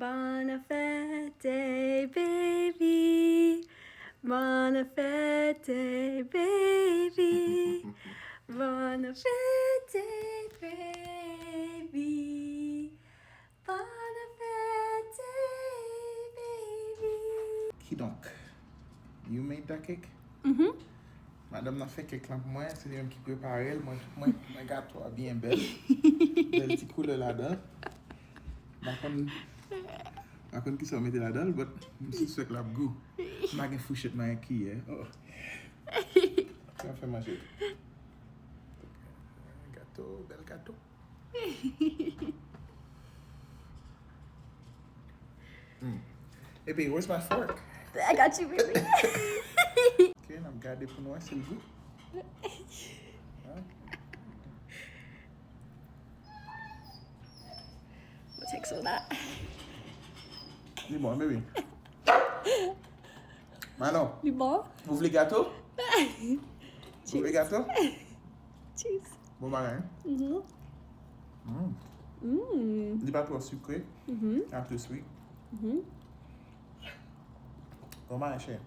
Bonne fête, baby. Bonne fête, baby. Bonne fête, baby. Bonne fête, baby. Qui donc? You made that cake? Madame n'a fait cake là pour moi, c'est lui qui prépare elle. Moi, gâteau bien belle. Belle petit couleur là-dedans. Par contre, qui s'en mettait là-dedans, mais c'est ce que la goût. Je n'ai pas fouchette ma qui, hein. Oh. Ça fait manger. Gâteau, bel gâteau. Et puis, where's my fork? I got you, baby. Ok, on va garder pour nous, c'est le goût. We'll take some of that. C'est bon, baby. Manon, Du bon? vous voulez gâteau? Vous voulez gâteau? Cheese. Bon marin. Il n'est pas trop sucré. Un peu sweet. Bon marin, cher.